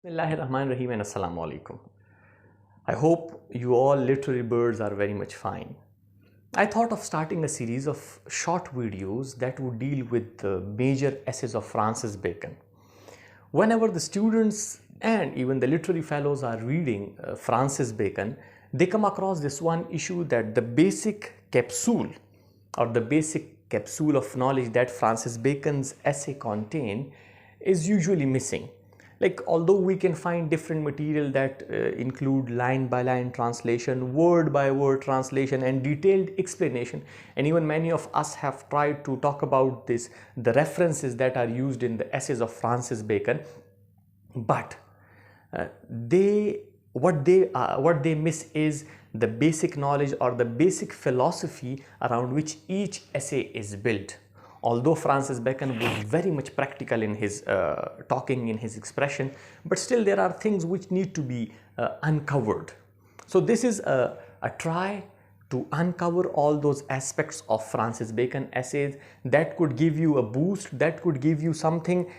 Bismillahirrahmanirrahim and Assalamu alaikum. I hope you all literary birds are very much fine. I thought of starting a series of short videos that would deal with the major essays of Francis Bacon. Whenever the students and even the literary fellows are reading Francis Bacon, they come across this one issue that the basic capsule or the basic capsule of knowledge that Francis Bacon's essay contain is usually missing. Like, although we can find different material that include line by line translation, word by word translation and detailed explanation, and even many of us have tried to talk about this, the references that are used in the essays of Francis Bacon, but what they miss is the basic knowledge or the basic philosophy around which each essay is built. Although Francis Bacon was very much practical in his talking, in his expression, but still there are things which need to be uncovered. So this is a try to uncover all those aspects of Francis Bacon essays that could give you a boost, that could give you something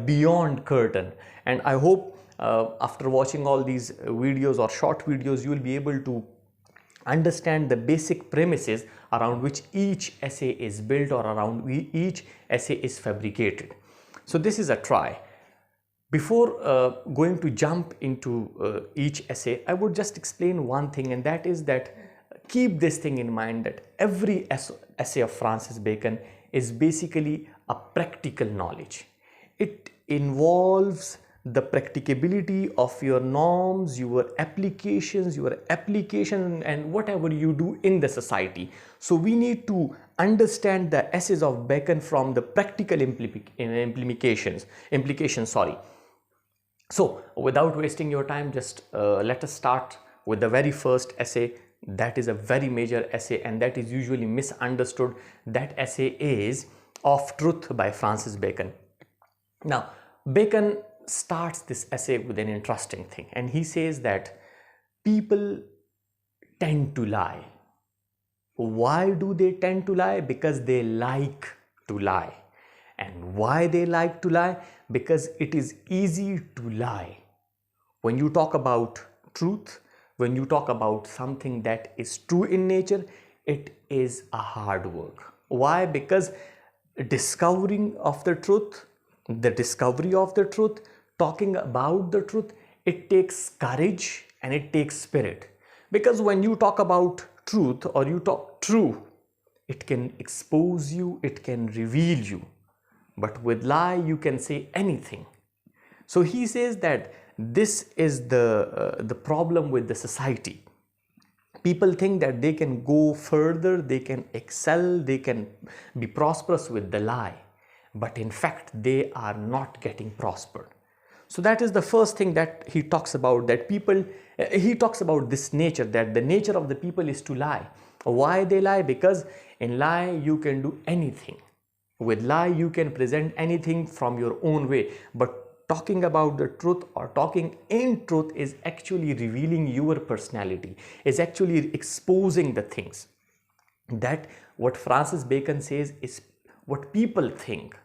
beyond curtain. And I hope after watching all these videos or short videos, you will be able to understand the basic premises around which each essay is built or around each essay is fabricated. So this is a try. Before going to jump into each essay, I would just explain one thing, and that is that keep this thing in mind, that every essay of Francis Bacon is basically a practical knowledge. It involves the practicability of your norms, your applications and whatever you do in the society. So we need to understand the essays of Bacon from the practical implications. So without wasting your time, just let us start with the very first essay. That is a very major essay and that is usually misunderstood. That essay is Of Truth by Francis Bacon. Now, Bacon starts this essay with an interesting thing, and he says that people tend to lie. Why do they tend to lie? Because they like to lie. And why they like to lie? Because it is easy to lie. When you talk about truth, when you talk about something that is true in nature, it is a hard work. Why? Because the discovery of the truth, talking about the truth, it takes courage and it takes spirit. Because when you talk about truth or you talk true, it can expose you, it can reveal you. But with lie, you can say anything. So he says that this is the problem with the society. People think that they can go further, they can excel, they can be prosperous with the lie. But in fact, they are not getting prospered. So that is the first thing that he talks about, that people, he talks about this nature, that the nature of the people is to lie. Why they lie? Because in lie you can do anything. With lie you can present anything from your own way. But talking about the truth or talking in truth is actually revealing your personality, is actually exposing the things. That what Francis Bacon says is what people think.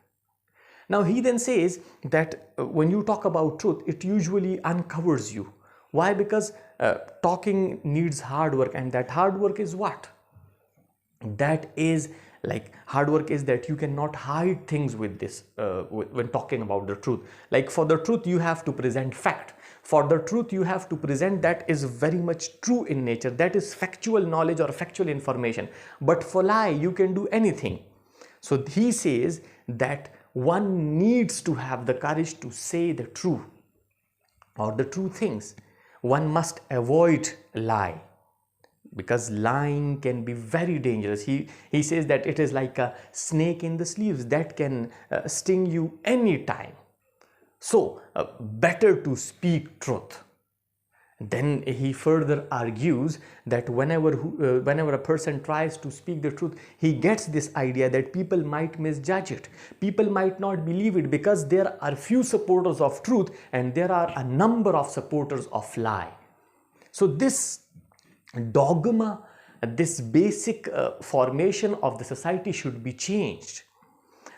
Now he then says that when you talk about truth, it usually uncovers you. Why? Because talking needs hard work, and that hard work is what? That is like hard work is that you cannot hide things with this when talking about the truth. Like for the truth you have to present fact. For the truth you have to present that is very much true in nature, that is factual knowledge or factual information. But for lie you can do anything. So he says that one needs to have the courage to say the true or the true things. One must avoid lie, because lying can be very dangerous. He says that it is like a snake in the sleeves that can sting you anytime. So better to speak truth. Then he further argues that whenever a person tries to speak the truth, he gets this idea that people might misjudge it. People might not believe it because there are few supporters of truth and there are a number of supporters of lie. So this dogma, this basic formation of the society should be changed.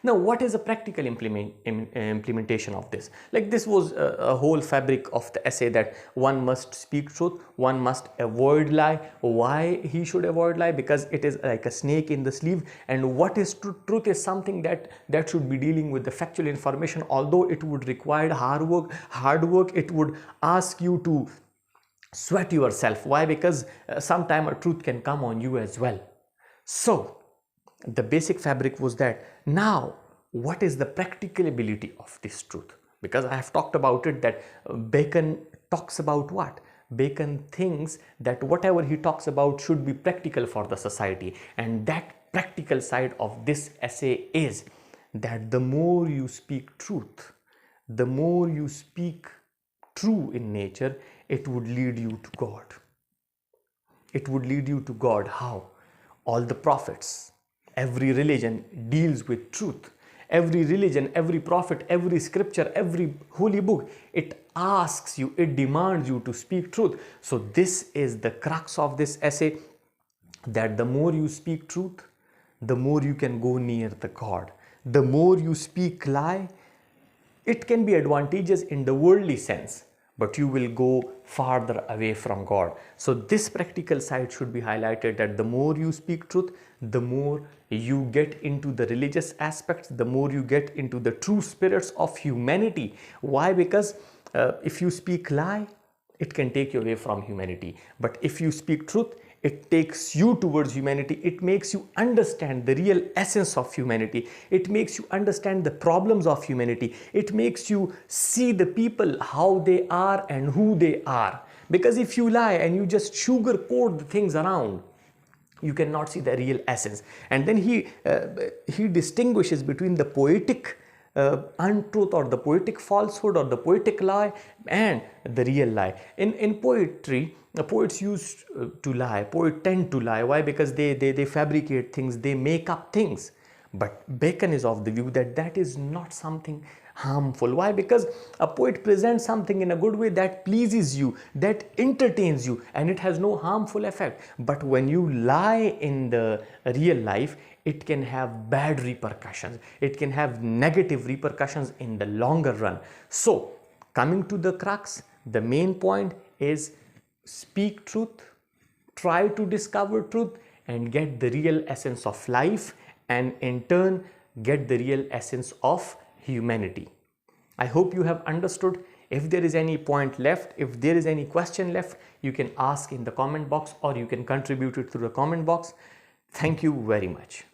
Now, what is a practical implementation of this? Like, this was a whole fabric of the essay, that one must speak truth, one must avoid lie. Why he should avoid lie? Because it is like a snake in the sleeve. And what is truth? Truth is something that should be dealing with the factual information. Although it would require hard work, it would ask you to sweat yourself. Why? Because sometime a truth can come on you as well. So the basic fabric was that. Now, what is the practicability of this truth? Because I have talked about it, that Bacon talks about what? Bacon thinks that whatever he talks about should be practical for the society. And that practical side of this essay is that the more you speak truth, the more you speak true in nature, it would lead you to God. It would lead you to God. How? All the prophets, every religion deals with truth. Every religion, every prophet, every scripture, every holy book, it asks you, it demands you to speak truth. So this is the crux of this essay, that the more you speak truth, the more you can go near the God. The more you speak lie, it can be advantageous in the worldly sense, but you will go farther away from God. So this practical side should be highlighted, that the more you speak truth, the more you get into the religious aspects, the more you get into the true spirits of humanity. Why? Because if you speak lie, it can take you away from humanity. But if you speak truth, it takes you towards humanity. It makes you understand the real essence of humanity. It makes you understand the problems of humanity. It makes you see the people, how they are and who they are. Because if you lie and you just sugarcoat the things around, you cannot see the real essence. And then he distinguishes between the poetic untruth, or the poetic falsehood, or the poetic lie, and the real lie. In poetry, the poets used to lie. Poets tend to lie. Why? Because they fabricate things, they make up things. But Bacon is of the view that that is not something harmful. Why? Because a poet presents something in a good way that pleases you, that entertains you, and it has no harmful effect. But when you lie in the real life, it can have bad repercussions. It can have negative repercussions in the longer run. So, coming to the crux, the main point is speak truth, try to discover truth, and get the real essence of life, and in turn get the real essence of humanity. I hope you have understood. If there is any point left, if there is any question left, you can ask in the comment box, or you can contribute it through the comment box. Thank you very much.